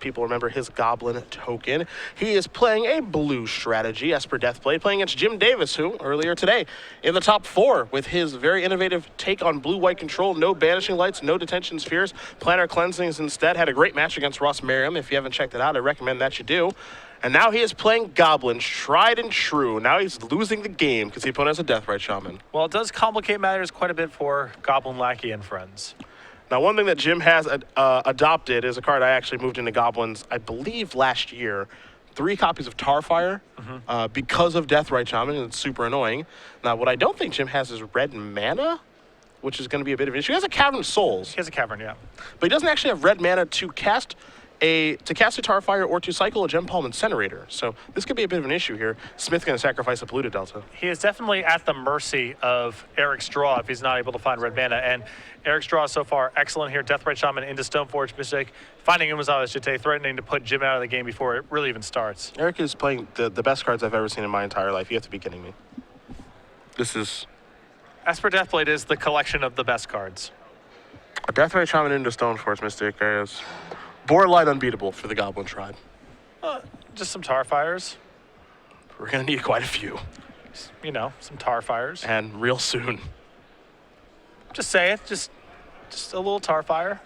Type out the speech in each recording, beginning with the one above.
people remember his Goblin token. He is playing a blue strategy, as per Deathblade, playing against Jim Davis, who earlier today in the top 4 with his very innovative take on blue-white control, no banishing lights, no detention spheres, planar cleansings instead. Had a great match against Ross Merriam. If you haven't checked it out, I recommend that you do. And now he is playing Goblins, tried and true. Now he's losing the game because the opponent has a Deathrite Shaman. Well, it does complicate matters quite a bit for Goblin Lackey and friends. Now, one thing that Jim has adopted is a card I actually moved into Goblins, I believe, last year. 3 copies of Tarfire because of Deathrite Shaman, and it's super annoying. Now, what I don't think Jim has is red mana, which is going to be a bit of an issue. He has a Cavern of Souls. He has a Cavern, yeah. But he doesn't actually have red mana to cast a Tarfire or to cycle a Gem Palm Incinerator. So this could be a bit of an issue here. Smith's going to sacrifice a Polluted Delta. He is definitely at the mercy of Erik's draw if he's not able to find red mana. And Erik's draw so far excellent here. Deathrite Shaman into Stoneforge Mystic, finding Umazawa's Jitte, threatening to put Jim out of the game before it really even starts. Erik is playing the best cards I've ever seen in my entire life. You have to be kidding me. This is... As per Deathblade is the collection of the best cards. A Deathrite Shaman into Stoneforge Mystic is borderline unbeatable for the Goblin Tribe. Just some Tarfires. We're going to need quite a few. You know, some Tarfires. And real soon. Just say it. Just a little Tarfire.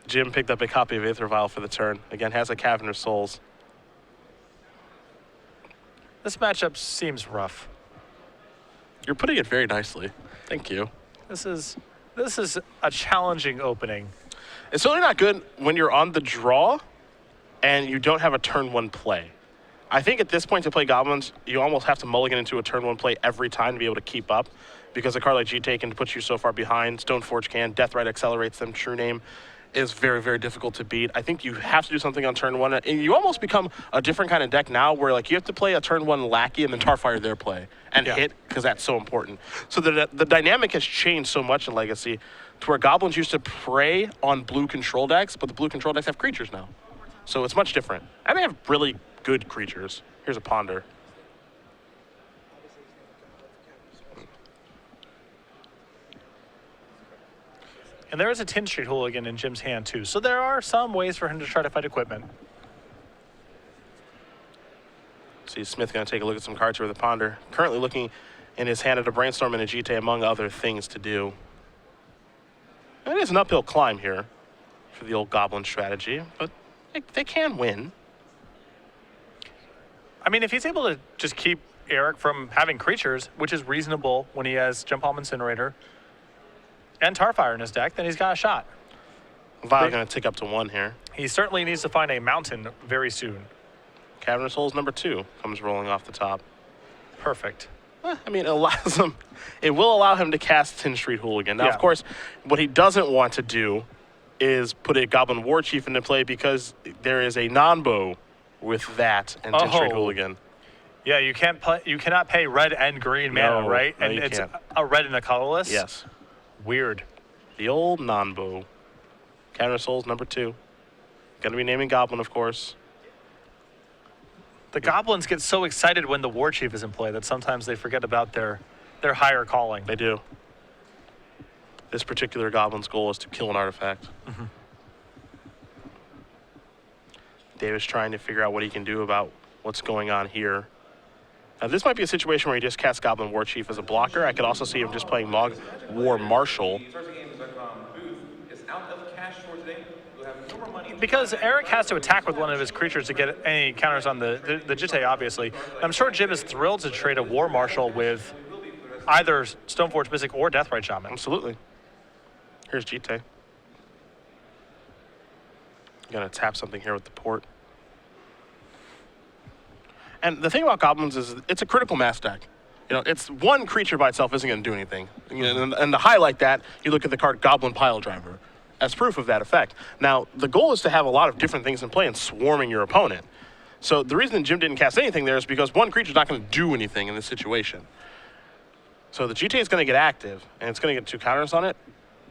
Jim picked up a copy of Aether Vial for the turn. Again, has a Cavern of Souls. This matchup seems rough. You're putting it very nicely. Thank you. This is a challenging opening. It's certainly not good when you're on the draw and you don't have a turn 1 play. I think at this point to play Goblins, you almost have to mulligan into a turn 1 play every time to be able to keep up, because a card like Jitte can put you so far behind. Stoneforge can. Deathrite accelerates them. True Name is very, very difficult to beat. I think you have to do something on turn 1. And you almost become a different kind of deck now where like you have to play a turn 1 Lackey and then Tarfire their play and hit, because that's so important. So the dynamic has changed so much in Legacy to where Goblins used to prey on blue control decks, but the blue control decks have creatures now. So it's much different. And they have really good creatures. Here's a Ponder. And there is a Tin Street Hooligan in Jim's hand too. So there are some ways for him to try to fight equipment. See Smith going to take a look at some cards here with a Ponder. Currently looking in his hand at a Brainstorm and a Jitte, among other things to do. It is an uphill climb here for the old Goblin strategy, but they can win. I mean, if he's able to just keep Erik from having creatures, which is reasonable when he has Gem Palm Incinerator and Tarfire in his deck, then he's got a shot. Vial going to tick up to 1 here. He certainly needs to find a mountain very soon. Cavern of Souls number 2 comes rolling off the top. Perfect. I mean, it allows him. It will allow him to cast Tin Street Hooligan. Now, of course, what he doesn't want to do is put a Goblin War Chief into play, because there is a non-bow with that and Tin Street Hooligan. Yeah, you cannot pay red and green mana, right? No, and it's a red and a colorless? Yes. Weird. The old non-bow. Cavern of Souls number 2. Going to be naming Goblin, of course. The Goblins get so excited when the War Chief is in play that sometimes they forget about their higher calling. They do. This particular Goblin's goal is to kill an artifact. Davis trying to figure out what he can do about what's going on here. Now, this might be a situation where he just casts Goblin War Chief as a blocker. I could also see him just playing Mog War Marshal. Because Erik has to attack with one of his creatures to get any counters on the Jitte, obviously. I'm sure Jim is thrilled to trade a War Marshal with either Stoneforge Mystic or Deathrite Shaman. Absolutely. Here's Jitte. Gonna tap something here with the port. And the thing about Goblins is it's a critical mass deck. You know, it's one creature by itself isn't going to do anything. And to highlight that, you look at the card Goblin Pile Driver as proof of that effect. Now, the goal is to have a lot of different things in play and swarming your opponent. So the reason Jim didn't cast anything there is because one creature's not going to do anything in this situation. So the Jitte is going to get active, and it's going to get 2 counters on it.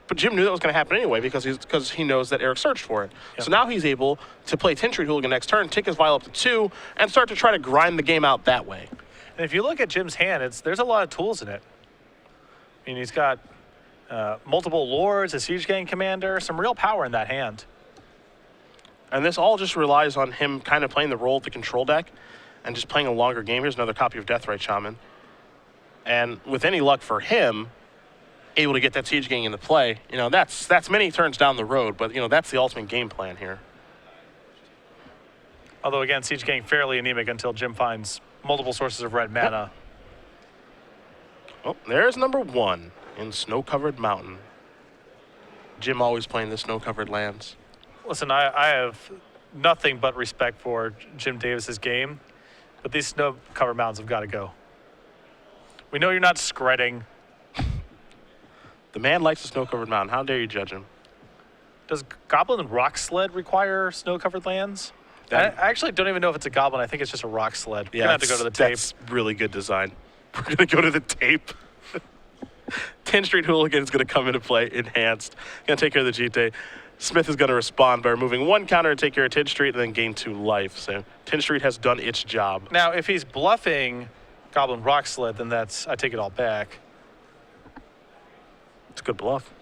But Jim knew that was going to happen anyway because he knows that Erik searched for it. Yep. So now he's able to play Tin Street Hooligan next turn, tick his Vial up to 2, and start to try to grind the game out that way. And if you look at Jim's hand, there's a lot of tools in it. I mean, he's got multiple Lords, a Siege Gang Commander, some real power in that hand. And this all just relies on him kind of playing the role of the control deck and just playing a longer game. Here's another copy of Deathrite Shaman. And with any luck for him, able to get that Siege Gang into play, that's many turns down the road, but, that's the ultimate game plan here. Although, again, Siege Gang fairly anemic until Jim finds multiple sources of red mana. Well, there's number 1 in Snow-Covered Mountain. Jim always playing the snow-covered lands. Listen, I have nothing but respect for Jim Davis's game, but these snow-covered mountains have got to go. We know you're not skretting. The man likes the snow-covered mountain. How dare you judge him? Does Goblin Rock Sled require snow-covered lands? I actually don't even know if it's a Goblin. I think it's just a Rock Sled. We're going to have to go to the tape. That's really good design. We're going to go to the tape. 10th Street Hooligan is going to come into play, enhanced. Going to take care of the Jite. Smith is going to respond by removing 1 counter to take care of 10th Street and then gain 2 life. So 10th Street has done its job. Now, if he's bluffing Goblin Rock Sled, then I take it all back. It's a good bluff.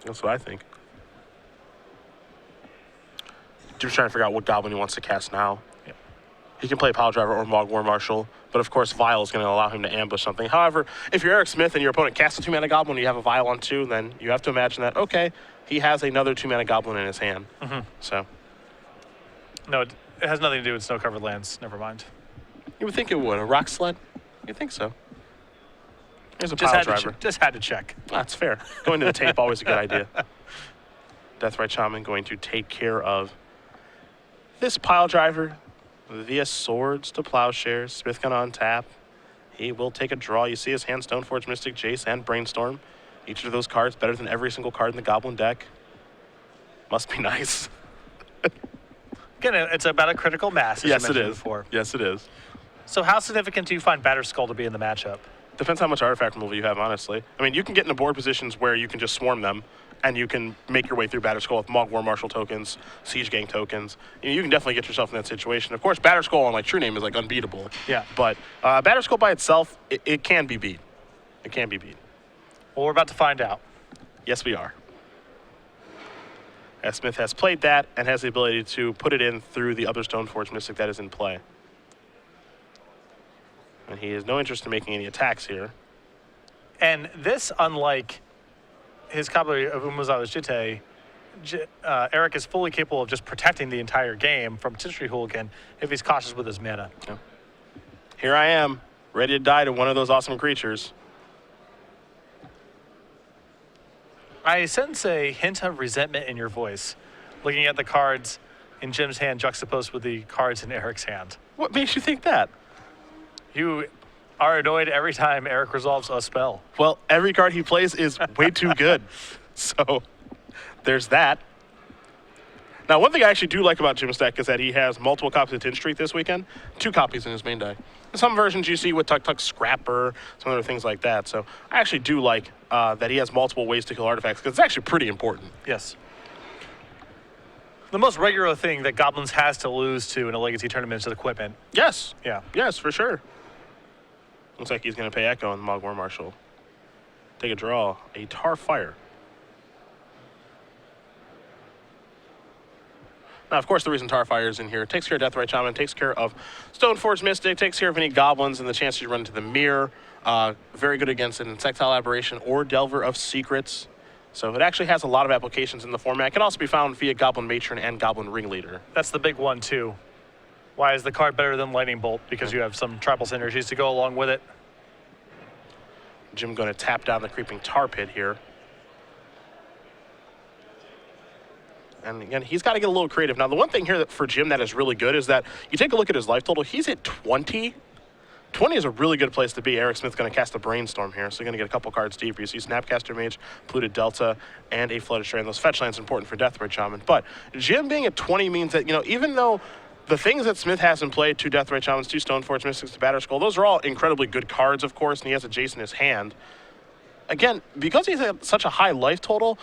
That's what I think. Jim's trying to figure out what Goblin he wants to cast now. Yeah. He can play Pile Driver or Mog War Marshal, but of course Vial is going to allow him to ambush something. However, if you're Eric Smith and your opponent casts a 2-mana Goblin and you have a Vial on 2, then you have to imagine that, okay, he has another 2-mana Goblin in his hand. So. No, it has nothing to do with snow-covered lands. Never mind. You would think it would. A Rock Sled? You'd think so. Here's a Pile Driver. Just had to check. That's fair. Going to the tape, always a good idea. Deathrite Shaman going to take care of this Pile Driver via Swords to Plowshares. Smith going to untap. He will take a draw. You see his hand Stoneforge, Mystic, Jace, and Brainstorm. Each of those cards better than every single card in the Goblin deck. Must be nice. Again, it's about a critical mass, as yes, you it mentioned is. before. Yes, it is. So how significant do you find Batterskull to be in the matchup? Depends how much artifact removal you have, honestly. I mean, you can get into board positions where you can just swarm them, and you can make your way through Batterskull with Mog War Marshal tokens, Siege Gang tokens. You can definitely get yourself in that situation. Of course, Batterskull on True Name is unbeatable. Yeah. But Batterskull by itself, it can be beat. It can be beat. Well, we're about to find out. Yes, we are. As Smith has played that and has the ability to put it in through the other Stoneforge Mystic that is in play. And he has no interest in making any attacks here. And this, unlike his copy of Umezawa's Jite, Erik is fully capable of just protecting the entire game from 10th Street Hooligan if he's cautious with his mana. Yeah. Here I am, ready to die to one of those awesome creatures. I sense a hint of resentment in your voice, looking at the cards in Jim's hand juxtaposed with the cards in Erik's hand. What makes you think that? You are annoyed every time Erik resolves a spell. Well, every card he plays is way too good. So there's that. Now, one thing I actually do like about Jim's deck is that he has multiple copies of 10th Street this weekend, 2 copies in his main deck. Some versions you see with Tuk Tuk Scrapper, some other things like that. So I actually do like that he has multiple ways to kill artifacts because it's actually pretty important. Yes. The most regular thing that Goblins has to lose to in a Legacy tournament is equipment. Yes. Yeah. Yes, for sure. Looks like he's going to pay Echo on the Mog War Marshal. Take a draw. A Tar Fire. Now, of course, the reason Tar Fire is in here, it takes care of Deathrite Shaman, takes care of Stoneforge Mystic, takes care of any goblins and the chance you run into the mirror. Very good against an Insectile Aberration or Delver of Secrets. So it actually has a lot of applications in the format. It can also be found via Goblin Matron and Goblin Ringleader. That's the big one, too. Why is the card better than Lightning Bolt? Because you have some tribal synergies to go along with it. Jim going to tap down the Creeping Tar Pit here. And again, he's got to get a little creative. Now, the one thing here for Jim that is really good is that you take a look at his life total. He's at 20. 20 is a really good place to be. Eric Smith's going to cast a Brainstorm here, so you're going to get a couple cards deeper. You see Snapcaster Mage, Polluted Delta, and a Flooded Strand. Those fetch lands are important for Deathrite Shaman. But Jim being at 20 means that, even though the things that Smith has in play, 2 Deathrite Shamans, 2 Stoneforge Mystics, to Batterskull, those are all incredibly good cards, of course, and he has a Jace in his hand. Again, because he's at such a high life total,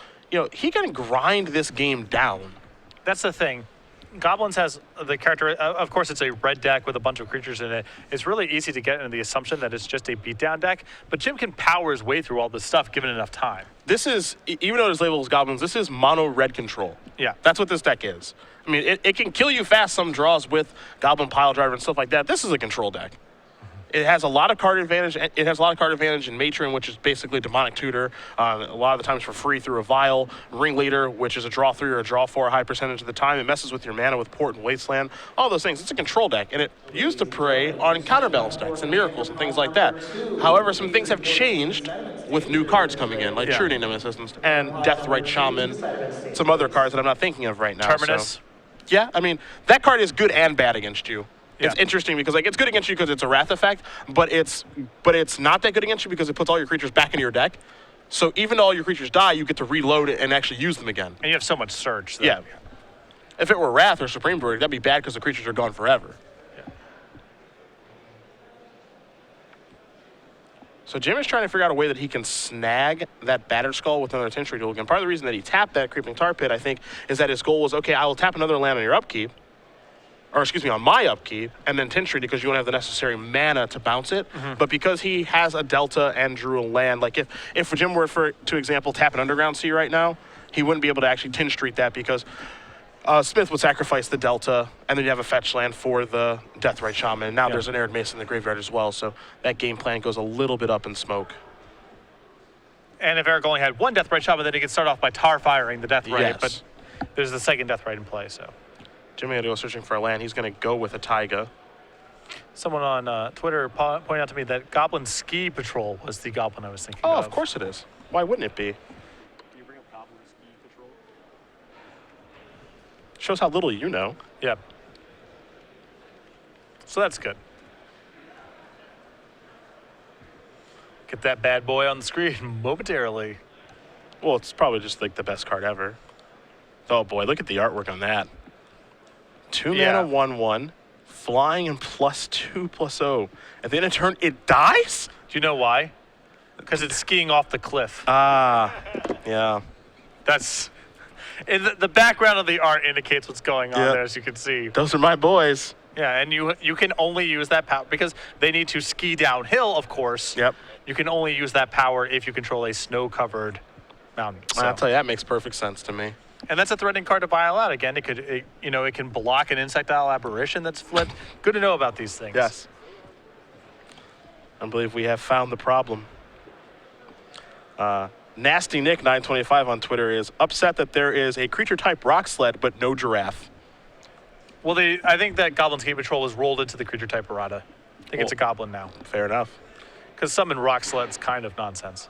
he can grind this game down. That's the thing. Goblins has the character, of course, it's a red deck with a bunch of creatures in it. It's really easy to get into the assumption that it's just a beatdown deck, but Jim can power his way through all this stuff given enough time. This is, even though it's labeled as Goblins, this is mono red control. Yeah. That's what this deck is. I mean, it can kill you fast some draws with Goblin Pile Driver and stuff like that. This is a control deck. It has a lot of card advantage. It has a lot of card advantage in Matron, which is basically Demonic Tutor, a lot of the times for free through a Vial. Ringleader, which is a draw 3 or a draw 4 a high percentage of the time. It messes with your mana with Port and Wasteland. All those things. It's a control deck, and it used to prey on counterbalance decks and miracles and things like that. However, some things have changed with new cards coming in, like True Name Assistance and Deathrite Shaman, some other cards that I'm not thinking of right now. Terminus. So, yeah, I mean, that card is good and bad against you. Yeah. It's interesting because like it's good against you because it's a Wrath effect, but it's not that good against you because it puts all your creatures back into your deck. So even though all your creatures die, you get to reload it and actually use them again. And you have so much Surge. Yeah. If it were Wrath or Supreme Verdict, that'd be bad because the creatures are gone forever. Yeah. So Jim is trying to figure out a way that he can snag that Battered Skull with another Tinchery Tool. And part of the reason that he tapped that Creeping Tar Pit, I think, is that his goal was, okay, I will tap another land on your upkeep, or excuse me, on my upkeep, and then Tinchery because you don't have the necessary mana to bounce it. But because he has a Delta and drew a land, like if Jim were, for example, tap an Underground Sea right now, he wouldn't be able to actually Tinchery that because Smith would sacrifice the Delta, and then you have a fetch land for the Deathrite Shaman. And now there's an Arid Mason in the graveyard as well, so that game plan goes a little bit up in smoke. And if Erik only had one Deathrite Shaman, then he could start off by tar firing the Deathrite. Yes. But there's the second Deathrite in play, so. Jimmy had to go searching for a land. He's going to go with a Taiga. Someone on Twitter pointed out to me that Goblin Ski Patrol was the goblin I was thinking of. Oh, of course it is. Why wouldn't it be? Can you bring up Goblin Ski Patrol? Shows how little you know. Yeah. So that's good. Get that bad boy on the screen momentarily. Well, it's probably just like the best card ever. Oh boy, look at the artwork on that. 2 Yeah. mana, 1/1, flying and +2/+0. At the end of turn, it dies? Do you know why? Because it's skiing off the cliff. Ah, yeah. That's the background of the art indicates what's going on Yeah. there, as you can see. Those are my boys. Yeah, and you can only use that power because they need to ski downhill, of course. Yep. You can only use that power if you control a snow-covered mountain. So. I'll tell you, that makes perfect sense to me. And that's a threatening card to vial out. Again, it can block an Insectile Aberration that's flipped. Good to know about these things. Yes. I believe we have found the problem. Nasty Nick 925 on Twitter is upset that there is a creature type Rock Sled but no Giraffe. Well, I think that Goblin Ski Patrol was rolled into the creature type errata. I think it's a goblin now. Fair enough. Because summon Rock Sled's kind of nonsense.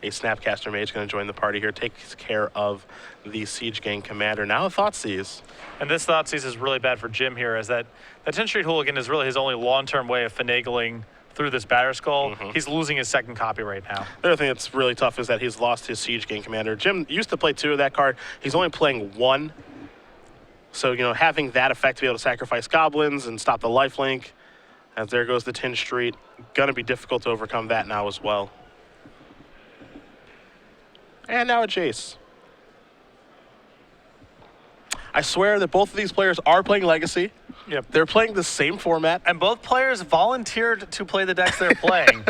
A Snapcaster Mage going to join the party here, takes care of the Siege Gang Commander. Now a Thoughtseize. And this Thoughtseize is really bad for Jim here, as that 10th Street Hooligan is really his only long-term way of finagling through this Batter Skull. He's losing his second copy right now. The other thing that's really tough is that he's lost his Siege Gang Commander. Jim used to play 2 of that card. He's only playing 1. So, having that effect to be able to sacrifice goblins and stop the lifelink, as there goes the 10th Street, going to be difficult to overcome that now as well. And now a Jace. I swear that both of these players are playing Legacy. Yep. They're playing the same format. And both players volunteered to play the decks they're playing.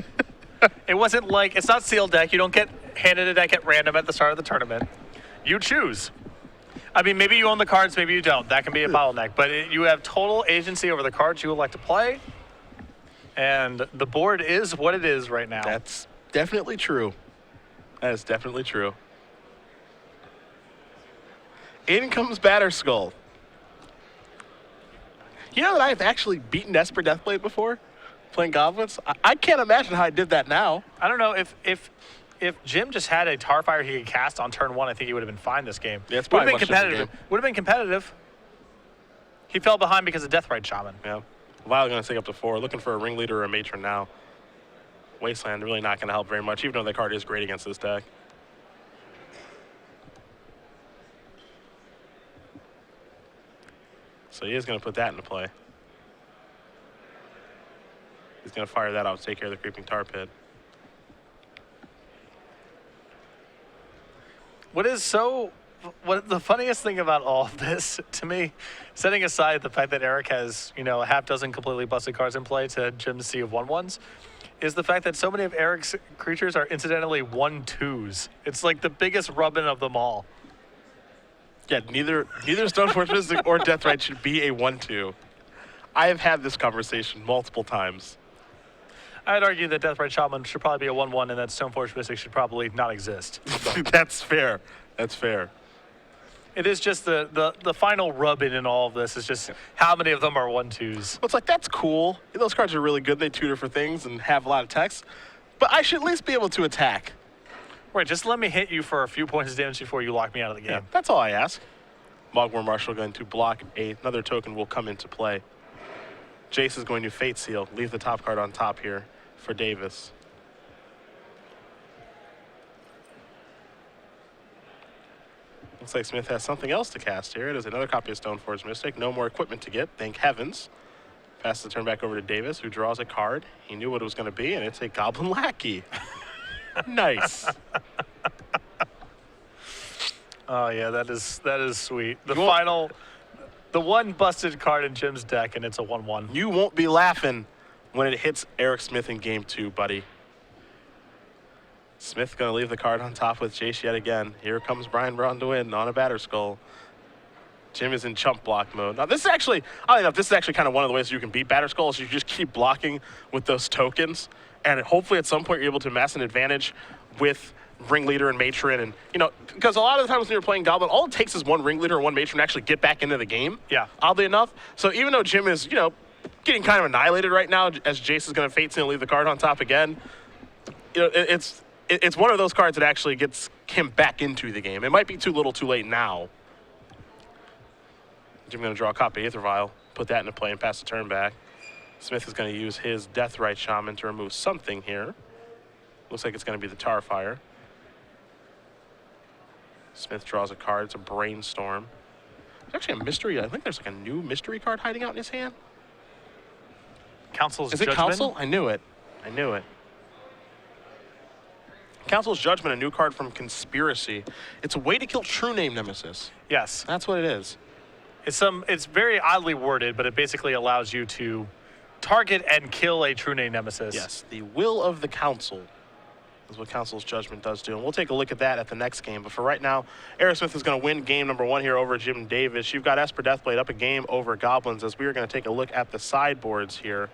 It wasn't like, it's not sealed deck. You don't get handed a deck at random at the start of the tournament. You choose. I mean, maybe you own the cards, maybe you don't. That can be a bottleneck. But you have total agency over the cards you would like to play. And the board is what it is right now. That's definitely true. That is definitely true. In comes Batterskull. You know that I've actually beaten Esper Deathblade before, playing Goblins? I can't imagine how I did that now. I don't know if Jim just had a Tarfire he could cast on turn 1, I think he would have been fine this game. Yeah, it's would have probably been a much different competitive. game. Would have been competitive. He fell behind because of Deathrite Shaman. Yeah. Vile going to take up to 4. Looking for a Ringleader or a Matron now. Wasteland really not going to help very much, even though the card is great against this deck. So he is going to put that into play. He's going to fire that out to take care of the Creeping Tar Pit. What the funniest thing about all of this, to me, setting aside the fact that Erik has, a half dozen completely busted cards in play to Jim's sea of 1/1s, is the fact that so many of Erik's creatures are incidentally 1/2s. It's like the biggest rubbing of them all. Yeah, neither Stoneforge Mystic or Deathrite should be a 1-2. I have had this conversation multiple times. I'd argue that Deathrite Shaman should probably be a 1-1 and that Stoneforge Mystic should probably not exist. That's fair. That's fair. It is just the final rub-in in all of this is just how many of them are 1-2s. Well, it's like, that's cool. Those cards are really good. They tutor for things and have a lot of text. But I should at least be able to attack. Right, just let me hit you for a few points of damage before you lock me out of the game. Yeah, that's all I ask. Mogwar Marshal going to block. Another token will come into play. Jace is going to Fate Seal. Leave the top card on top here for Davis. Looks like Smith has something else to cast here. It is another copy of Stoneforge Mystic. No more equipment to get, thank heavens. Passes the turn back over to Davis, who draws a card. He knew what it was going to be, and it's a Goblin Lackey. Nice. Oh yeah, that is sweet. The one busted card in Jim's deck, and it's a 1-1. You won't be laughing when it hits Erik Smith in game 2, buddy. Smith going to leave the card on top with Jace yet again. Here comes Brian Braun to win on a Batter Skull. Jim is in chump block mode. Now, this is actually, I don't know if this is actually kind of one of the ways you can beat Batter Skull is you just keep blocking with those tokens, and hopefully at some point you're able to amass an advantage with Ringleader and Matron, and because a lot of the times when you're playing Goblin, all it takes is one Ringleader or one Matron to actually get back into the game. Yeah. Oddly enough. So even though Jim is, getting kind of annihilated right now, as Jace is going to Fate Seal and leave the card on top again, it's one of those cards that actually gets him back into the game. It might be too little too late now. Jim going to draw a copy of Aether Vial, put that into play and pass the turn back. Smith is going to use his Deathrite Shaman to remove something here. Looks like it's going to be the Tarfire. Smith draws a card. It's a Brainstorm. There's actually a mystery. I think there's like a new mystery card hiding out in his hand. Council's Is it Judgment? Council? I knew it. Council's Judgment, a new card from Conspiracy. It's a way to kill True Name Nemesis. Yes. That's what it is. It's very oddly worded, but it basically allows you to target and kill a True Name Nemesis. Yes, the will of the Council is what Council's Judgment does do. And we'll take a look at that at the next game. But for right now, Erik Smith is going to win game number 1 here over Jim Davis. You've got Esper Deathblade up a game over Goblins as we are going to take a look at the sideboards here.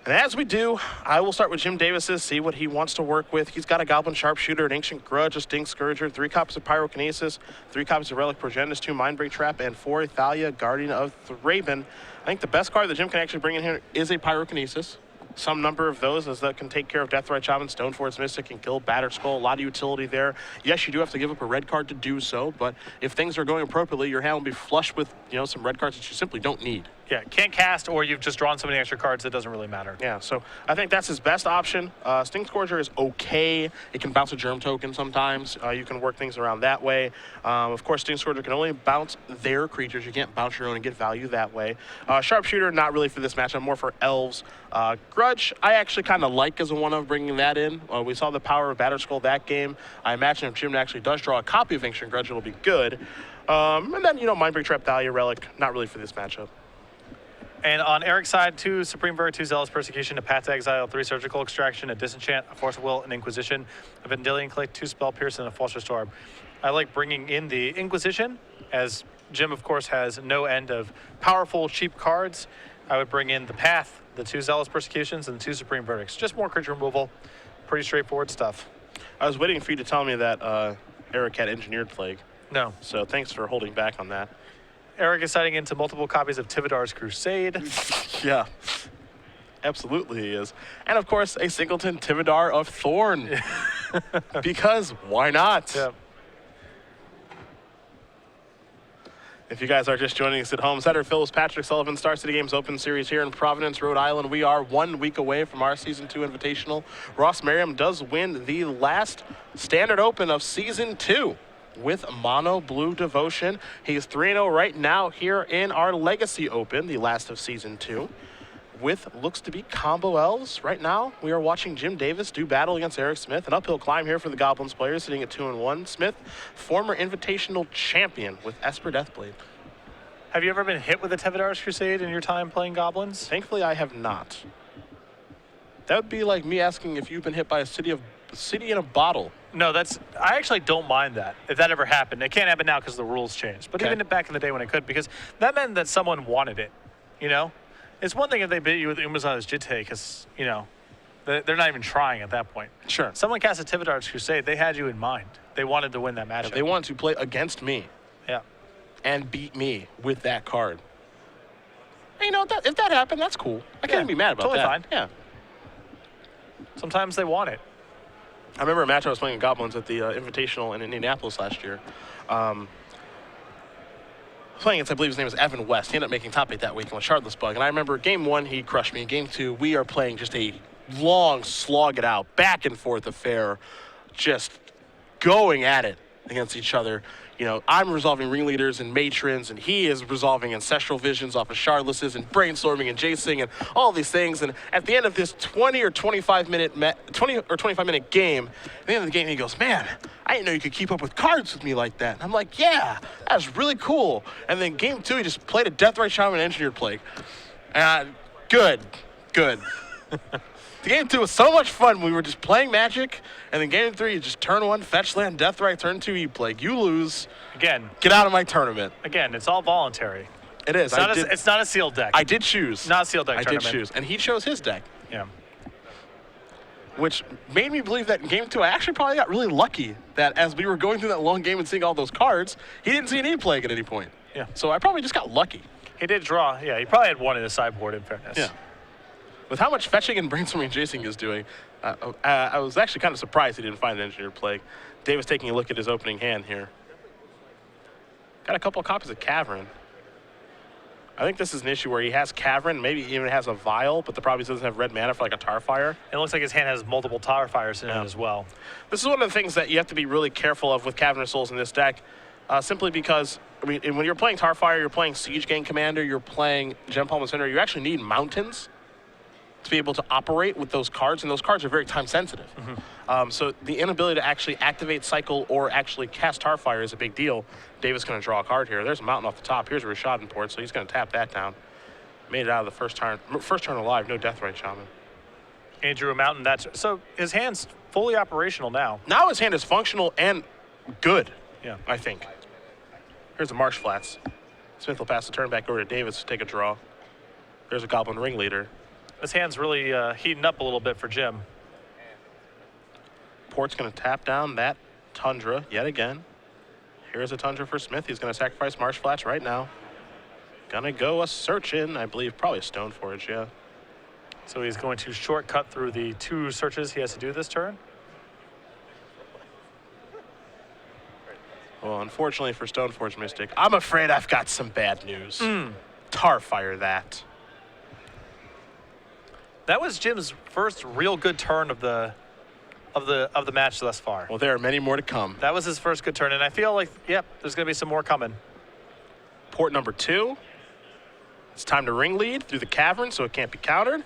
And as we do, I will start with Jim Davis's, see what he wants to work with. He's got a Goblin Sharpshooter, an Ancient Grudge, a Stink Scourger, 3 copies of Pyrokinesis, 3 copies of Relic Progenitus, 2 Mindbreak Trap, and 4 Thalia, Guardian of Thraben. I think the best card that Jim can actually bring in here is a Pyrokinesis. Some number of those as that can take care of Deathrite Shaman, Stoneforge Mystic, and kill Batter Skull. A lot of utility there. Yes, you do have to give up a red card to do so, but if things are going appropriately, your hand will be flush with some red cards that you simply don't need. Yeah, can't cast, or you've just drawn so many extra cards that doesn't really matter. Yeah, so I think that's his best option. Stink Scourger is okay. It can bounce a Germ token sometimes. You can work things around that way. Of course, Stink Scourger can only bounce their creatures. You can't bounce your own and get value that way. Sharpshooter, not really for this matchup, more for Elves. Grudge, I actually kind of like as a one of bringing that in. We saw the power of Batter Skull that game. I imagine if Jim actually does draw a copy of Ancient Grudge, it'll be good. And then, Mindbreak Trap, Thalia, Relic, not really for this matchup. And on Eric's side, 2 Supreme Verdict, 2 Zealous Persecution, a Path to Exile, 3 Surgical Extraction, a Disenchant, a Force of Will, an Inquisition, a Vendilion Click, 2 Spell Pierce, and a False Restore. I like bringing in the Inquisition, as Jim, of course, has no end of powerful, cheap cards. I would bring in the Path, the 2 Zealous Persecutions, and the 2 Supreme Verdicts. Just more creature removal. Pretty straightforward stuff. I was waiting for you to tell me that Erik had Engineered Plague. No. So thanks for holding back on that. Erik is citing into multiple copies of Tividar's Crusade. Yeah, absolutely he is. And of course, a singleton Tividar of Thorn. Because why not? Yeah. If you guys are just joining us at home, Setter Phillips, Patrick Sullivan, Star City Games Open Series here in Providence, Rhode Island. We are 1 week away from our Season 2 Invitational. Ross Merriam does win the last Standard Open of Season 2. With Mono Blue Devotion. He's 3-0 right now here in our Legacy Open, the last of Season 2. With looks to be combo elves. Right now, we are watching Jim Davis do battle against Erik Smith. An uphill climb here for the Goblins players, sitting at 2-1. Smith, former Invitational champion with Esper Deathblade. Have you ever been hit with a Tividar's Crusade in your time playing Goblins? Thankfully, I have not. That would be like me asking if you've been hit by a city in a bottle. No, I actually don't mind that. If that ever happened, it can't happen now because the rules changed. But Okay. even back in the day when it could, because that meant that someone wanted it. You know, it's one thing if they beat you with Umazawa's Jitte, because they're not even trying at that point. Sure. Someone cast a Tividar's Crusade. They had you in mind. They wanted to win that matchup. They wanted to play against me Yeah. and beat me with that card. And if that happened, that's cool. I can't be mad about totally that. Fine. Yeah. Sometimes they want it. I remember a match I was playing in Goblins at the Invitational in Indianapolis last year. Playing against, I believe his name was Evan West. He ended up making top 8 that week with Shardless Bug. And I remember game 1, he crushed me. Game 2, we are playing just a long slog it out, back and forth affair, just going at it against each other. I'm resolving ringleaders and matrons, and he is resolving ancestral visions off of Shardlesses and brainstorming and jacing and all these things. And at the end of this 20 or 25 minute game, at the end of the game, he goes, "Man, I didn't know you could keep up with cards with me like that." And I'm like, "Yeah, that was really cool." And then game 2, he just played a Deathrite Shaman Engineered Plague. Good. The game 2 was so much fun. We were just playing Magic, and then game 3, you just turn 1, fetch land, Deathrite, turn 2, E-Plague. You lose. Again, Get out of my tournament. it's all voluntary. It is. It's not a sealed deck. I did choose. Not a sealed deck I tournament. did choose. And he chose his deck, Yeah. which made me believe that in game 2, I actually probably got really lucky that as we were going through that long game and seeing all those cards, he didn't see an E-Plague at any point. Yeah. So I probably just got lucky. He did draw. Yeah, he probably had one in the sideboard, in fairness. Yeah. With how much fetching and brainstorming and chasing is doing, I was actually kind of surprised he didn't find an Engineered Plague. Dave was taking a look at his opening hand here. Got a couple of copies of Cavern. I think this is an issue where he has Cavern, maybe even has a Vial, but the problem is he doesn't have red mana for like a Tarfire. It looks like his hand has multiple Tower Fires in it as well. This is one of the things that you have to be really careful of with Cavern of Souls in this deck, simply because, when you're playing Tarfire, you're playing Siege Gang Commander, you're playing Gem Palm Center, you actually need mountains to be able to operate with those cards, and those cards are very time sensitive. So the inability to actually activate Cycle or actually cast Tarfire is a big deal. Davis going to draw a card here. There's a mountain off the top. Here's a Rashad Port, so he's going to tap that down. Made it out of the first turn alive, no Deathrite Shaman. Andrew a mountain. So his hand's fully operational now. Now his hand is functional and good, Yeah. I think. Here's the Marsh Flats. Smith will pass the turn back over to Davis to take a draw. There's a Goblin Ringleader. His hand's really heating up a little bit for Jim. Port's going to tap down that Tundra yet again. Here's a Tundra for Smith. He's going to sacrifice Marsh Flats right now. Gonna go a search-in, I believe, probably a Stoneforge, yeah. So he's going to shortcut through the 2 searches he has to do this turn. Well, unfortunately for Stoneforge Mystic, I'm afraid I've got some bad news. Tarfire that. That was Jim's first real good turn of the match thus far. Well, there are many more to come. That was his first good turn, and I feel like, yep, there's going to be some more coming. Port number 2. It's time to ring lead through the cavern so it can't be countered.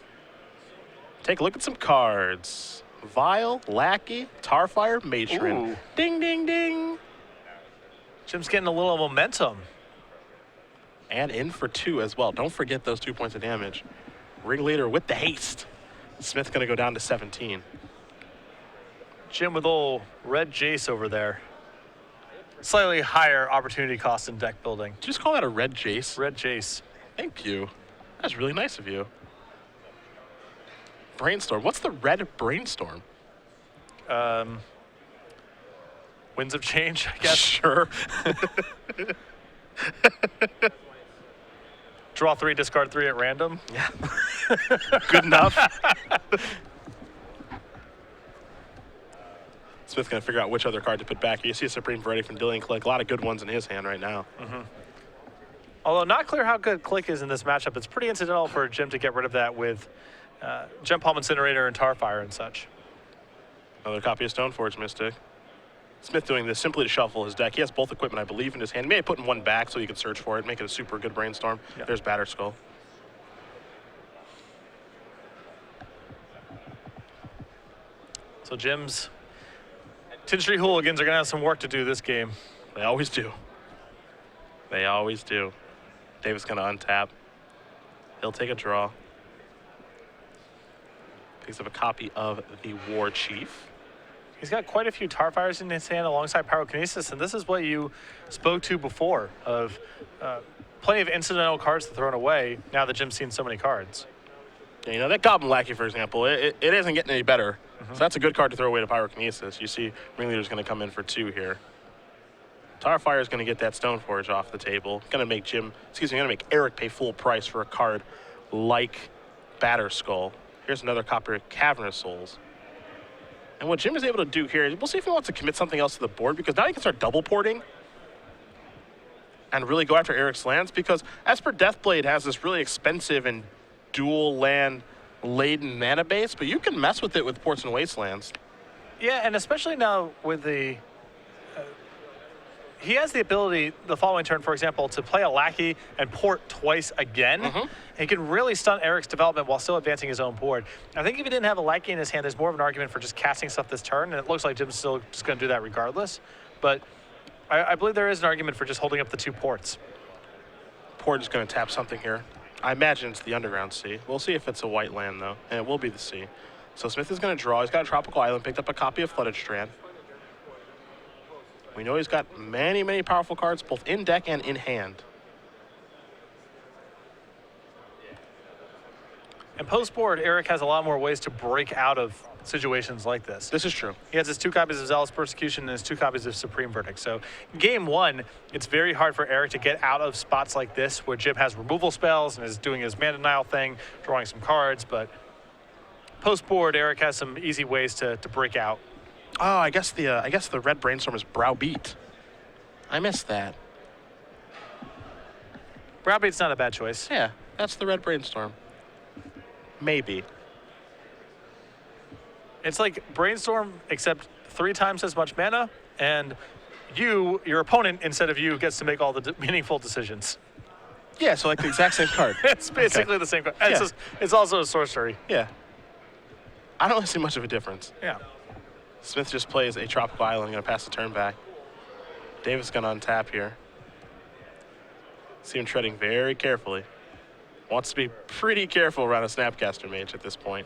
Take a look at some cards. Vial, Lackey, Tarfire, Matron. Ooh. Ding, ding, ding. Jim's getting a little momentum. And in for 2 as well. Don't forget those 2 points of damage. Ringleader with the haste. Smith going to go down to 17. Jim with old red Jace over there. Slightly higher opportunity cost in deck building. Did you just call that a red Jace? Red Jace. Thank you. That's really nice of you. Brainstorm. What's the red Brainstorm? Winds of Change, I guess. Sure. Draw 3, discard 3 at random. Yeah. Good enough. Smith's going to figure out which other card to put back. You see a Supreme Variety from Dillian Click. A lot of good ones in his hand right now. Although not clear how good Click is in this matchup. It's pretty incidental for Jim to get rid of that with Gem Palm Incinerator and Tarfire and such. Another copy of Stoneforge Mystic. Smith doing this simply to shuffle his deck. He has both equipment, I believe, in his hand. He may have put one back so he could search for it, make it a super good brainstorm. Yeah. There's Batter Skull. So Jim's Tin Street Hooligans are going to have some work to do this game. They always do. They always do. Davis going to untap. He'll take a draw. Picks up a copy of the War Chief. He's got quite a few Tar Fires in his hand alongside Pyrokinesis, and this is what you spoke to before of plenty of incidental cards to throw away now that Jim's seen so many cards. Yeah, you know, that Goblin Lackey, for example, it isn't getting any better. So that's a good card to throw away to Pyrokinesis. You see Ringleader's going to come in for 2 here. Tarfire is going to get that Stoneforge off the table. Going to make Erik pay full price for a card like Batterskull. Here's another copy of Cavernous Souls. And what Jim is able to do here, we'll see if he wants to commit something else to the board, because now he can start double porting and really go after Erik's lands, because Esper Deathblade has this really expensive and dual land laden mana base, but you can mess with it with Ports and Wastelands. Yeah, and especially now with the he has the ability the following turn, for example, to play a Lackey and port twice again. He can really stunt Erik's development while still advancing his own board. I think if he didn't have a Lackey in his hand, there's more of an argument for just casting stuff this turn, and it looks like Jim's still just going to do that regardless. But I believe there is an argument for just holding up the 2 ports. Port is going to tap something here. I imagine it's the Underground Sea. We'll see if it's a white land, though, and it will be the sea. So Smith is going to draw. He's got a Tropical Island, picked up a copy of Flooded Strand. We know he's got many, many powerful cards, both in deck and in hand. And post-board, Erik has a lot more ways to break out of situations like this. This is true. He has his 2 copies of Zealous Persecution and his 2 copies of Supreme Verdict. So game 1, it's very hard for Erik to get out of spots like this where Jim has removal spells and is doing his Mana Denial thing, drawing some cards, but post-board, Erik has some easy ways to break out. Oh, I guess the red Brainstorm is Browbeat. I missed that. Browbeat's not a bad choice. Yeah, that's the red Brainstorm. Maybe. It's like Brainstorm, except 3 times as much mana, and your opponent, instead of you, gets to make all the meaningful decisions. Yeah, so like the exact same card. It's basically the same card. Yeah. It's also a sorcery. Yeah. I don't see much of a difference. Yeah. Smith just plays a Tropical Island, going to pass the turn back. Davis going to untap here. See him treading very carefully. Wants to be pretty careful around a Snapcaster Mage at this point.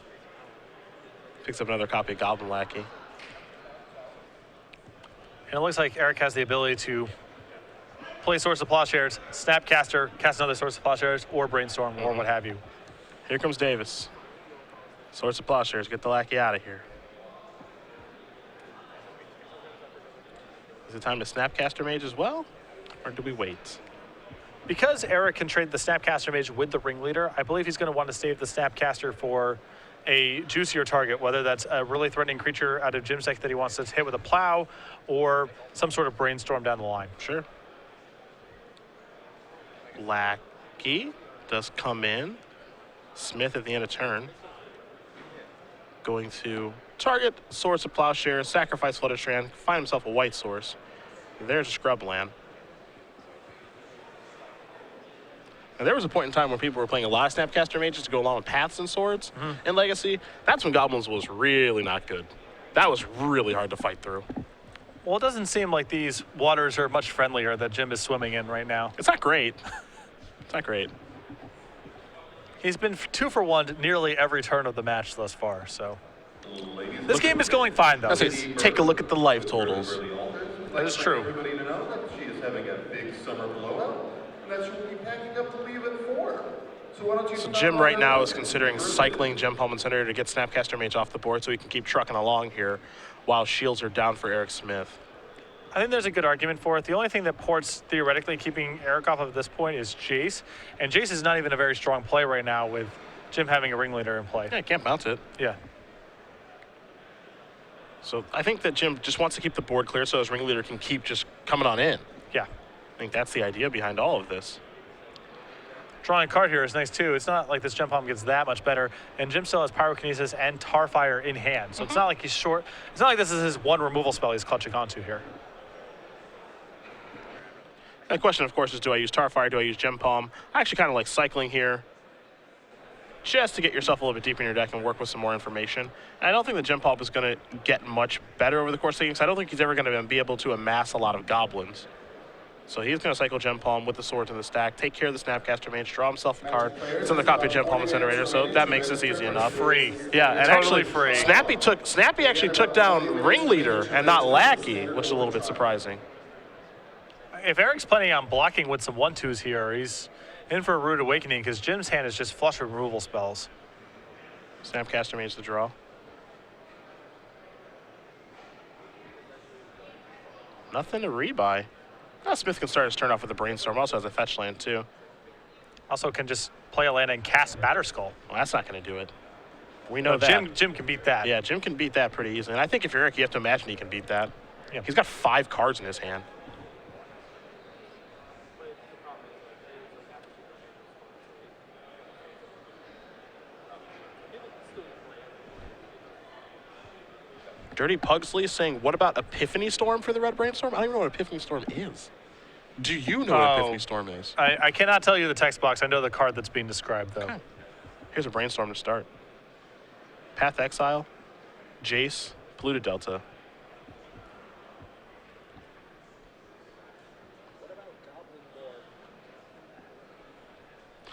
Picks up another copy of Goblin Lackey. And it looks like Erik has the ability to play Source of Plowshares, Snapcaster, cast another Source of Plowshares, or Brainstorm, or what have you. Here comes Davis. Source of Plowshares, get the Lackey out of here. Is it time to Snapcaster Mage as well, or do we wait? Because Erik can trade the Snapcaster Mage with the Ringleader, I believe he's going to want to save the Snapcaster for a juicier target, whether that's a really threatening creature out of Jim's deck that he wants to hit with a plow, or some sort of Brainstorm down the line. Sure. Lackey does come in. Smith at the end of turn. Going to target Source of Plowshare, sacrifice Flooded Strand, find himself a white source. There's a scrub land. And there was a point in time when people were playing a lot of Snapcaster Mages to go along with Paths and Swords in Legacy. That's when Goblins was really not good. That was really hard to fight through. Well, it doesn't seem like these waters are much friendlier that Jim is swimming in right now. It's not great. It's not great. He's been 2 for 1 nearly every turn of the match thus far, so. This game is going fine, though. Take a look at the life totals. That is true. Everybody to know that she is having a big summer blowout, and that she'll be packing up to leave at 4. So why don't you? So Jim right now is considering cycling Gem Palm and Center to get Snapcaster Mage off the board so he can keep trucking along here while shields are down for Erik Smith. I think there's a good argument for it. The only thing that ports theoretically keeping Erik off of this point is Jace, and Jace is not even a very strong play right now with Jim having a Ringleader in play. Yeah, can't bounce it. Yeah. So I think that Jim just wants to keep the board clear so his Ringleader can keep just coming on in. Yeah. I think that's the idea behind all of this. Drawing a card here is nice too. It's not like this Gem Palm gets that much better, and Jim still has Pyrokinesis and Tarfire in hand, so it's not like he's short. It's not like this is his one removal spell he's clutching onto here. The question, of course, is do I use Tarfire, do I use Gem Palm? I actually kind of like cycling here just to get yourself a little bit deeper in your deck and work with some more information. And I don't think the Gem Palm is going to get much better over the course of the game, because I don't think he's ever going to be able to amass a lot of goblins. So he's going to cycle Gem Palm with the swords in the stack, take care of the Snapcaster Mage, draw himself a card, send the copy of Gem Palm Incinerator, so that makes this easy enough. Free. Yeah, and Totally actually, free. Snappy actually took down Ringleader and not Lackey, which is a little bit surprising. If Eric's planning on blocking with some 1-2s here, he's in for a rude awakening because Jim's hand is just flush with removal spells. Snapcaster Mage the draw. Nothing to rebuy. Oh, Smith can start his turn off with a Brainstorm. Also has a fetch land, too. Also can just play a land and cast Batterskull. Well, that's not going to do it. We know that. Jim can beat that. Yeah, Jim can beat that pretty easily. And I think if you're Erik, you have to imagine he can beat that. Yeah. He's got 5 cards in his hand. Dirty Pugsley saying, what about Epiphany Storm for the Red Brainstorm? I don't even know what Epiphany Storm is. Do you know what Epiphany Storm is? I cannot tell you the text box. I know the card that's being described, though. Okay. Here's a Brainstorm to start. Path Exile, Jace, Polluted Delta.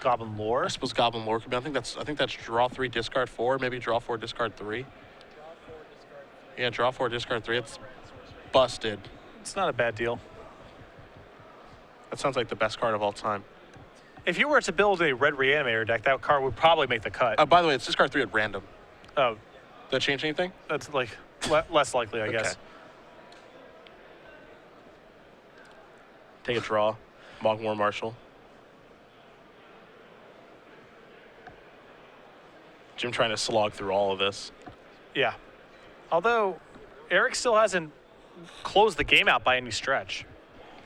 Goblin Lore. I suppose Goblin Lore could be. I think that's draw 3, discard 4, maybe draw 4, discard 3. Yeah, draw 4, discard 3. It's busted. It's not a bad deal. That sounds like the best card of all time. If you were to build a red Reanimator deck, that card would probably make the cut. By the way, it's discard 3 at random. Oh, Does that change anything? that's like less likely, I guess. Take a draw. Mogmore Marshall. Jim trying to slog through all of this. Yeah. Although, Erik still hasn't closed the game out by any stretch.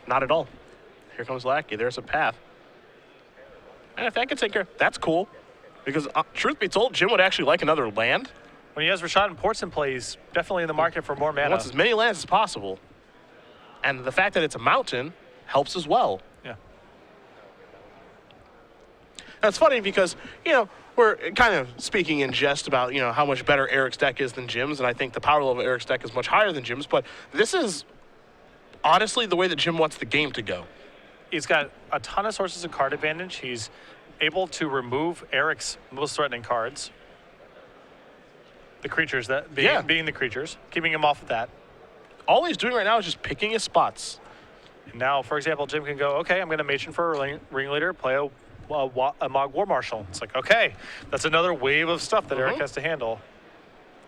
Not at all. Here comes Lackey. There's a path. And if that can take care, that's cool. Because truth be told, Jim would actually like another land. When he has Rashad and Ports in play, he's definitely in the market for more mana. He wants as many lands as possible. And the fact that it's a mountain helps as well. Yeah. That's funny because, we're kind of speaking in jest about, how much better Erik's deck is than Jim's, and I think the power level of Erik's deck is much higher than Jim's, but this is honestly the way that Jim wants the game to go. He's got a ton of sources of card advantage. He's able to remove Erik's most threatening cards. The creatures, being the creatures, keeping him off of that. All he's doing right now is just picking his spots. And now, for example, Jim can go, okay, I'm going to Matron for a Ringleader, play a Mog War Marshal. It's like, okay, that's another wave of stuff that Erik has to handle.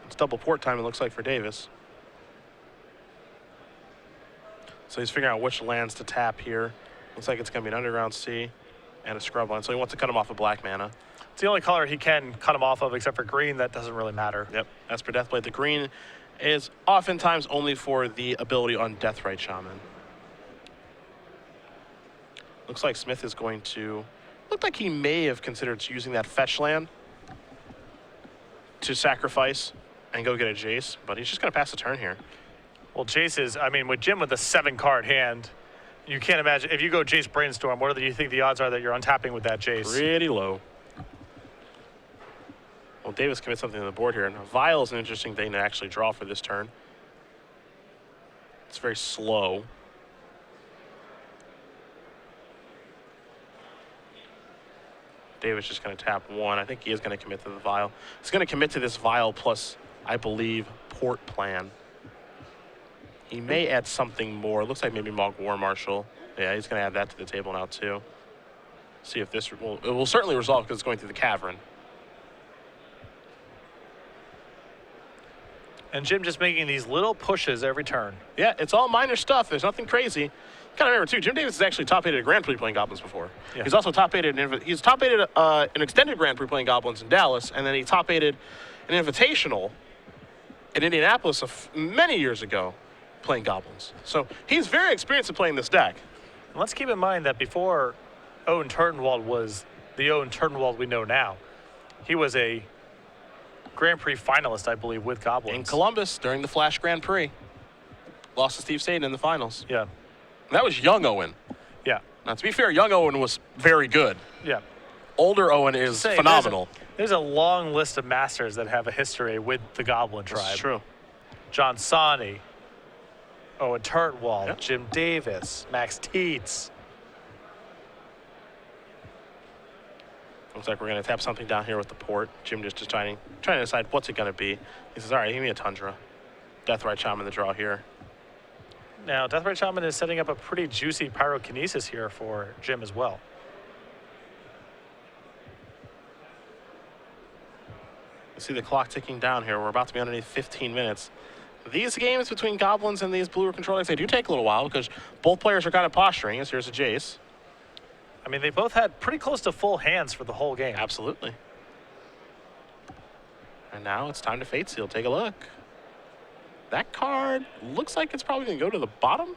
It's double port time, it looks like, for Davis. So he's figuring out which lands to tap here. Looks like it's going to be an Underground Sea and a Scrub land. So he wants to cut him off of black mana. It's the only color he can cut him off of, except for green. That doesn't really matter. Yep. As per Deathblade, the green is oftentimes only for the ability on Deathrite Shaman. Looks like Smith is going to... Looked like he may have considered using that fetch land to sacrifice and go get a Jace, but he's just going to pass the turn here. Well, Jace is, with Jim with a 7-card hand, you can't imagine. If you go Jace Brainstorm, what do you think the odds are that you're untapping with that Jace? Pretty low. Well, Davis commits something to the board here. Now, Vial is an interesting thing to actually draw for this turn. It's very slow. Davis just going to tap 1. I think he is going to commit to the Vial. He's going to commit to this Vial plus, I believe, Port Plan. He may add something more. It looks like maybe Mog War Marshal. Yeah, he's going to add that to the table now, too. See if this will... It will certainly resolve because it's going through the Cavern. And Jim just making these little pushes every turn. Yeah, it's all minor stuff. There's nothing crazy. Kind of remember, too, Jim Davis has actually top-aided a Grand Prix playing Goblins before. Yeah. He's also top-aided an extended Grand Prix playing Goblins in Dallas, and then he top-aided an Invitational in Indianapolis many years ago playing Goblins. So he's very experienced in playing this deck. And let's keep in mind that before Owen Turtenwald was the Owen Turtenwald we know now, he was a Grand Prix finalist, I believe, with Goblins. In Columbus during the Flash Grand Prix. Lost to Steve Staten in the finals. Yeah. That was young Owen. Yeah. Now, to be fair, young Owen was very good. Yeah. Older Owen is phenomenal. There's a long list of masters that have a history with the Goblin tribe. That's true. John Sani, Oh, and Turtwall, Yep. Jim Davis, Max Teets. Looks like we're going to tap something down here with the port. Jim just trying to decide what's it going to be. He says, all right, give me a Tundra. Deathrite Shaman in the draw here. Now, Deathrite Shaman is setting up a pretty juicy pyrokinesis here for Jim as well. You see the clock ticking down here. We're about to be underneath 15 minutes. These games between Goblins and these blue control decks, they do take a little while because both players are kind of posturing. As here's a Jace. I mean, they both had pretty close to full hands for the whole game. Absolutely. And now it's time to Fate Seal. Take a look. That card looks like it's probably going to go to the bottom.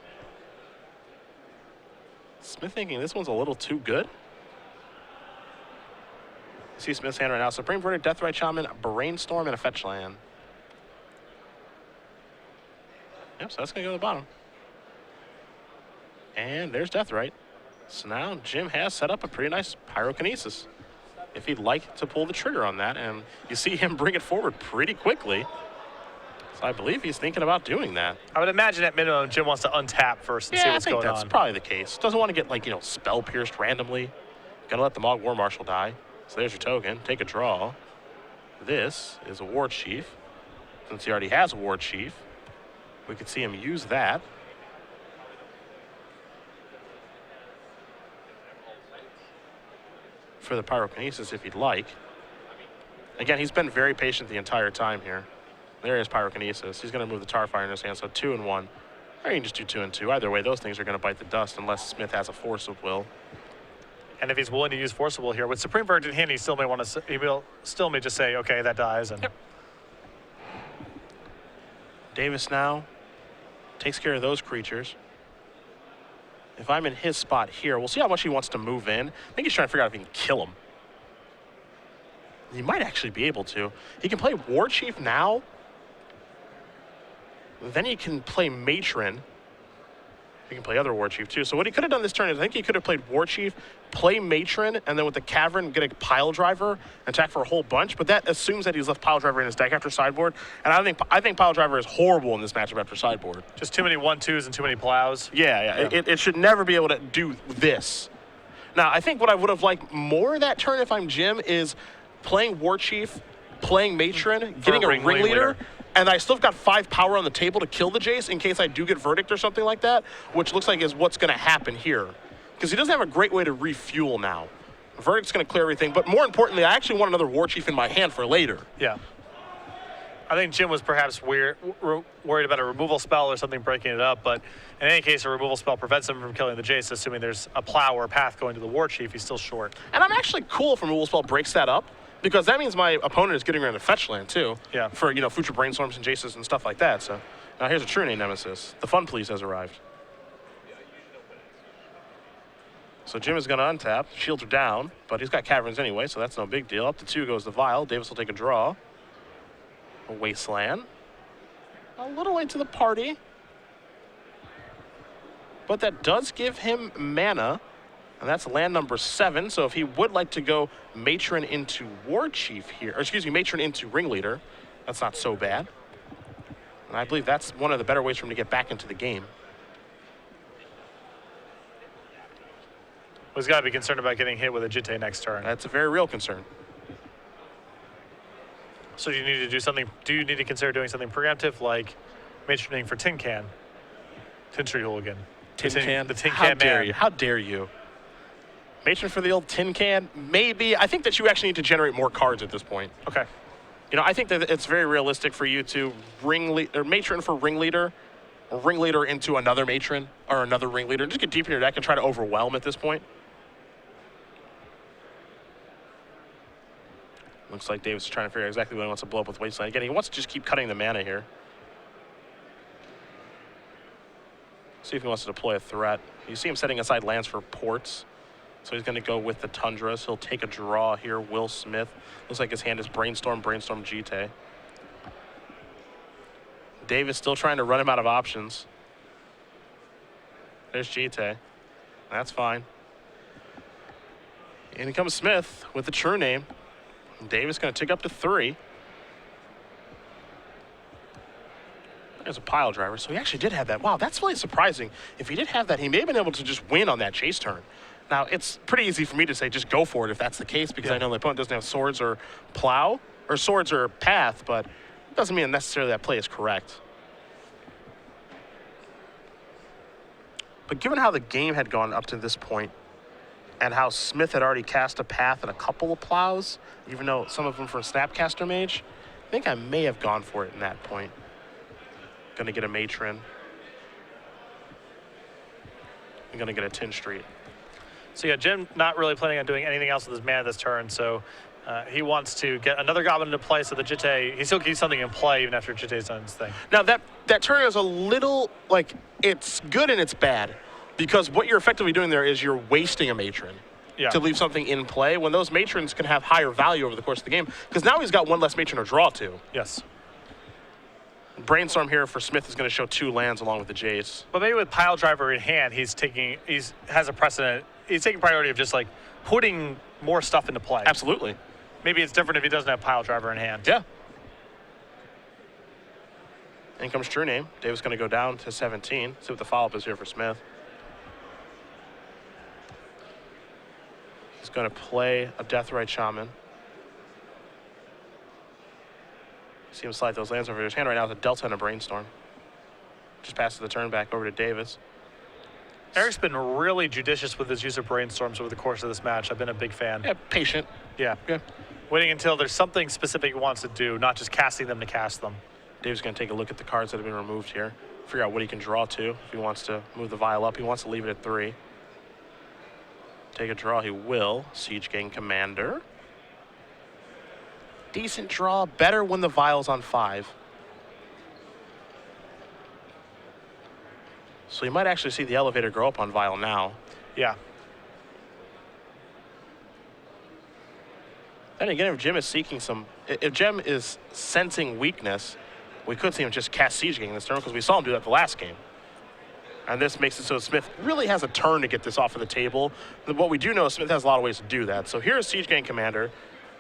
Smith thinking this one's a little too good. See Smith's hand right now. Supreme Verdict, Deathrite Shaman, Brainstorm, and a fetch land. Yep, so that's going to go to the bottom. And there's Deathrite. So now Jim has set up a pretty nice pyrokinesis. If he'd like to pull the trigger on that, and you see him bring it forward pretty quickly. So I believe he's thinking about doing that. I would imagine at minimum, Jim wants to untap first and see what's going on. that's probably the case. Doesn't want to get, like, spell pierced randomly. Gonna let the Mog War Marshal die. So there's your token. Take a draw. This is a War Chief. Since he already has a War Chief, we could see him use that. For the pyrokinesis if he'd like. Again, he's been very patient the entire time here. There is pyrokinesis. He's going to move the Tar Fire in his hand, so 2 and 1. Or you can just do 2 and 2. Either way, those things are going to bite the dust unless Smith has a Force of Will. And if he's willing to use Force of Will here, with Supreme Verdict in hand, he still may want to. He will still may just say, okay, that dies. And yep. Davis now takes care of those creatures. If I'm in his spot here, we'll see how much he wants to move in. I think he's trying to figure out if he can kill him. He might actually be able to. He can play War Chief now. Then he can play Matron. He can play other War Chief too. So what he could have done this turn is I think he could have played War Chief, play Matron, and then with the Cavern get a Pile Driver, attack for a whole bunch. But that assumes that he's left Pile Driver in his deck after sideboard. And I think Pile Driver is horrible in this matchup after sideboard. just too many 1-2s and too many plows. Yeah. It should never be able to do this. Now, I think what I would have liked more that turn if I'm Jim is playing War Chief, playing Matron, getting a Ringleader, and I still have got 5 power on the table to kill the Jace in case I do get Verdict or something like that, which looks like is what's going to happen here. Because he doesn't have a great way to refuel now. Verdict's going to clear everything, but more importantly, I actually want another War Chief in my hand for later. Yeah. I think Jim was perhaps worried about a removal spell or something breaking it up, but in any case, a removal spell prevents him from killing the Jace, assuming there's a plow or path going to the War Chief. He's still short. And I'm actually cool if a removal spell breaks that up, because that means my opponent is getting around to fetch land too. Yeah. For future brainstorms and Jaces and stuff like that. So now here's a True Name Nemesis. The Fun Please has arrived. So Jim is going to untap. Shields are down, but he's got Caverns anyway, so that's no big deal. Up to 2 goes the Vial. Davis will take a draw. A Wasteland. A little late to the party. But that does give him mana. And that's land number 7. So if he would like to go Matron into War Chief here, or excuse me, Matron into Ringleader, that's not so bad. And I believe that's one of the better ways for him to get back into the game. He's got to be concerned about getting hit with a Jitte next turn. That's a very real concern. So do you need to do something? Do you need to consider doing something preemptive like matroning for Tin Can? Tin Tree Hooligan. Tin Can? The Tin How Can dare man. you? How dare you? Matron for the old Tin Can? Maybe. I think that you actually need to generate more cards at this point. Okay. I think that it's very realistic for you to Matron for Ringleader, or Ringleader into another Matron, or another Ringleader. Just get deep in your deck and try to overwhelm at this point. Looks like Davis is trying to figure out exactly what he wants to blow up with Wasteland. Again, he wants to just keep cutting the mana here. See if he wants to deploy a threat. You see him setting aside lands for ports. So he's going to go with the Tundras. He'll take a draw here. Will Smith. Looks like his hand is Brainstorm, Jitte. Davis still trying to run him out of options. There's Jitte. That's fine. In comes Smith with the True Name. Davis going to tick up to 3. There's a pile driver. So he actually did have that. Wow, that's really surprising. If he did have that, he may have been able to just win on that chase turn. Now, it's pretty easy for me to say just go for it if that's the case, because I know the opponent doesn't have swords or plow, or swords or path, but it doesn't mean necessarily that play is correct. But given how the game had gone up to this point, and how Smith had already cast a path and a couple of plows, even though some of them for Snapcaster Mage, I think I may have gone for it in that point. Gonna get a Matron. I'm gonna get a Tin Street. So yeah, Jim not really planning on doing anything else with his mana this turn, so he wants to get another Goblin into play so the Jitte, he still keeps something in play even after Jitte's done his thing. Now that turn is a little, like, it's good and it's bad, because what you're effectively doing there is you're wasting a Matron to leave something in play when those Matrons can have higher value over the course of the game, because now he's got one less Matron to draw to. Yes. Brainstorm here for Smith is going to show 2 lands along with the Jace. But maybe with Pile Driver in hand, he's has a precedent. He's taking priority of just like putting more stuff into play. Absolutely. Maybe it's different if he doesn't have Pile Driver in hand. Yeah. In comes True Name. Dave's going to go down to 17. See what the follow-up is here for Smith. He's going to play a Deathrite Shaman. See him slide those lands over his hand right now with a Delta and a Brainstorm. Just passes the turn back over to Davis. Eric's been really judicious with his use of Brainstorms over the course of this match. I've been a big fan. Yeah, patient. Yeah. Waiting until there's something specific he wants to do, not just casting them to cast them. Dave's going to take a look at the cards that have been removed here. Figure out what he can draw to. If he wants to move the vial up, he wants to leave it at 3. Take a draw, he will. Siege Gang Commander. Decent draw, better when the vial's on 5. So you might actually see the elevator go up on vial now. Yeah. Then again, if Jim is seeking some, if Jim is sensing weakness, we could see him just cast Siege Gang this turn, because we saw him do that the last game. And this makes it so Smith really has a turn to get this off of the table. What we do know is Smith has a lot of ways to do that. So here's Siege Gang Commander.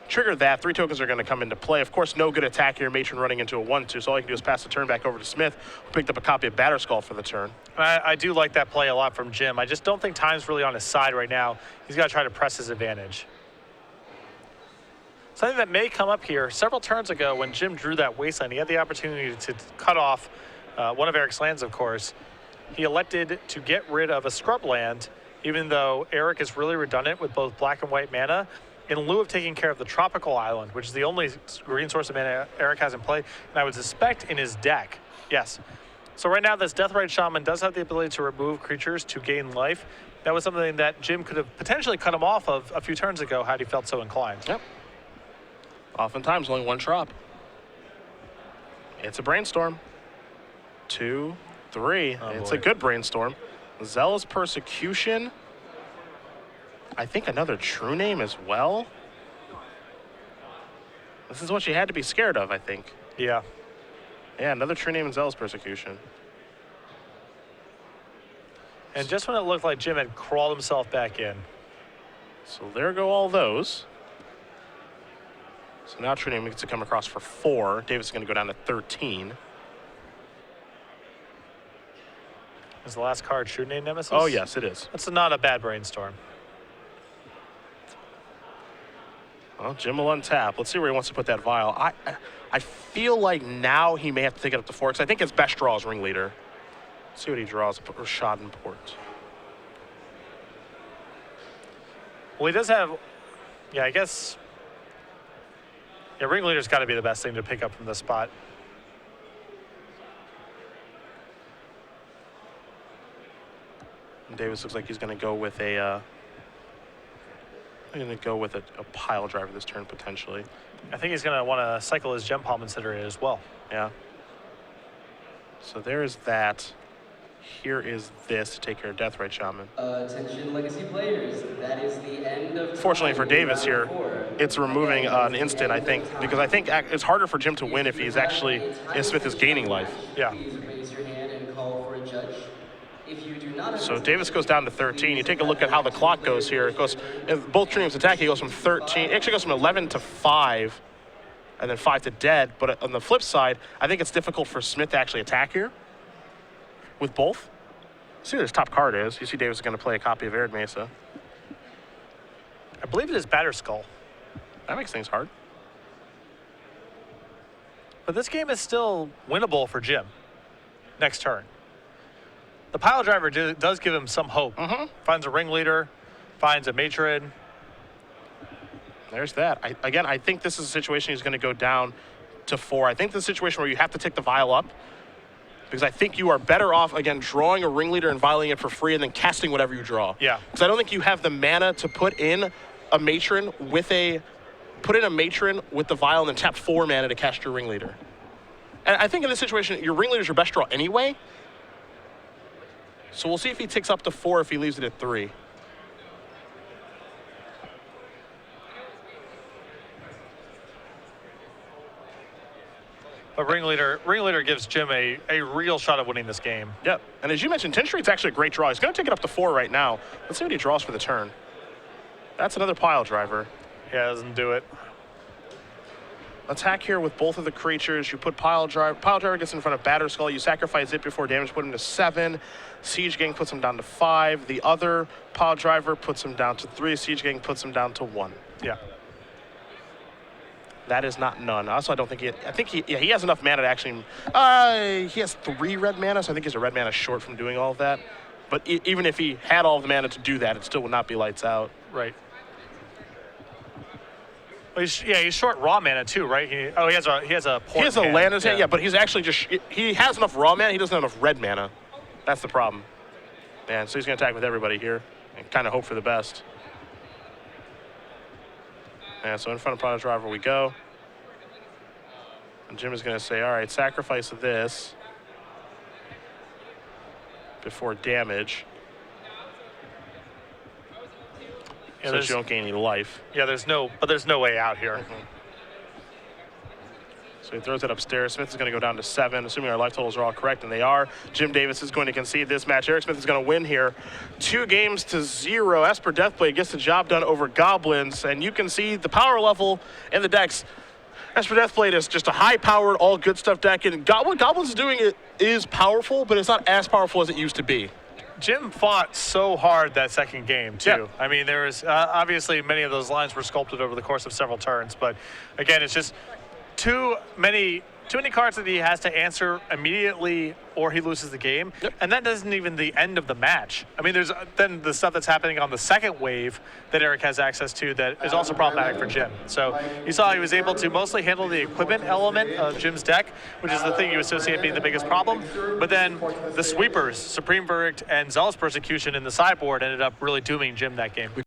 Trigger that. 3 tokens are going to come into play. Of course, no good attack here. Matron running into a 1-2. So all you can do is pass the turn back over to Smith, who picked up a copy of Batterskull for the turn. I do like that play a lot from Jim. I just don't think time's really on his side right now. He's got to try to press his advantage. Something that may come up here, several turns ago when Jim drew that Wasteland, he had the opportunity to cut off one of Eric's lands, of course. He elected to get rid of a scrub land, even though Erik is really redundant with both black and white mana, in lieu of taking care of the Tropical Island, which is the only green source of mana Erik has in play, and I would suspect in his deck. Yes. So right now, this Deathrite Shaman does have the ability to remove creatures to gain life. That was something that Jim could have potentially cut him off of a few turns ago had he felt so inclined. Yep. Oftentimes, only 1 drop. It's a Brainstorm. 2, 3. Oh, it's boy. a good Brainstorm. Zealous Persecution. I think another True Name as well. This is what you had to be scared of, I think. Yeah. Yeah, another True Name and Zealous Persecution. And just when it looked like Jim had crawled himself back in. So there go all those. So now True Name gets to come across for 4. Davis is going to go down to 13. Is the last card True Name Nemesis? Oh, yes, it is. That's not a bad Brainstorm. Well, Jim will untap. Let's see where he wants to put that vial. I feel like now he may have to take it up to 4, because I think his best draw is Ringleader. Let's see what he draws. Put Rashad in port. Well, he does have, yeah, I guess, yeah, Ringleader's got to be the best thing to pick up from this spot. And Davis looks like he's going to go with a pile driver this turn, potentially. I think he's going to want to cycle his Gem Palm Incinerator as well. Yeah. So there is that. Here is this to take care of Deathrite Shaman. Attention legacy players, that is the end of... Fortunately for Davis here, it's removing an instant, I think, because I think it's harder for Jim to win if he's actually, if Smith is gaining life. Yeah. Please raise your hand and call for a judge. If you do not... So Davis goes down to 13. You take a look at how the clock goes here. It goes, if both True Names attack, he goes from 13, it actually goes from 11 to 5. and then 5 to dead. But on the flip side, I think it's difficult for Smith to actually attack here with both. See what his top card is. You see Davis is going to play a copy of Arid Mesa. I believe it is Batter Skull. That makes things hard. But this game is still winnable for Jim next turn. The pile driver does give him some hope. Finds a ringleader, finds a matron. There's that. I think this is a situation he's going to go down to 4. I think this is a situation where you have to take the vial up, because I think you are better off, again, drawing a ringleader and vialing it for free and then casting whatever you draw. Yeah. Because I don't think you have the mana to put in a matron with the vial and then tap 4 mana to cast your ringleader. And I think in this situation, your ringleader is your best draw anyway. So we'll see if he ticks up to 4 if he leaves it at 3. But ringleader gives Jim a real shot at winning this game. Yep. And as you mentioned, 10 Street's actually a great draw. He's going to take it up to 4 right now. Let's see what he draws for the turn. That's another pile driver. Yeah, doesn't do it. Attack here with both of the creatures. You put pile driver. Pile driver gets in front of Batter Skull. You sacrifice it before damage, put him to 7. Siege Gang puts him down to 5. The other pile driver puts him down to 3. Siege Gang puts him down to 1. Yeah. That is not none. Also, I don't think he has enough mana to actually. He has 3 red mana, so I think he's a red mana short from doing all of that. But even if he had all of the mana to do that, it still would not be lights out. Right. Well, he's short raw mana too, right? He has a port. He has a hand. land in his hand, yeah, but he's actually he has enough raw mana. He doesn't have enough red mana. That's the problem. And so he's going to attack with everybody here and kind of hope for the best. And so in front of Pile Driver we go. And Jim is going to say, all right, sacrifice this before damage. Yeah, so you don't gain any life. Yeah, there's no way out here. So he throws it upstairs. Smith is going to go down to 7, assuming our life totals are all correct, and they are. Jim Davis is going to concede this match. Erik Smith is going to win here 2-0. Esper Deathblade gets the job done over Goblins, and you can see the power level in the decks. Esper Deathblade is just a high-powered, all-good-stuff deck, and what Goblins is doing is powerful, but it's not as powerful as it used to be. Jim fought so hard that second game, too. Yeah. I mean, there was obviously many of those lines were sculpted over the course of several turns, but again, it's just too many cards that he has to answer immediately or he loses the game. Yep. And that isn't even the end of the match. I mean, there's then the stuff that's happening on the second wave that Erik has access to that is also problematic for Jim. So you saw he was able to mostly handle the equipment element of Jim's deck, which is the thing you associate being the biggest problem. But then the sweepers, Supreme Verdict and Zealous Persecution in the sideboard ended up really dooming Jim that game.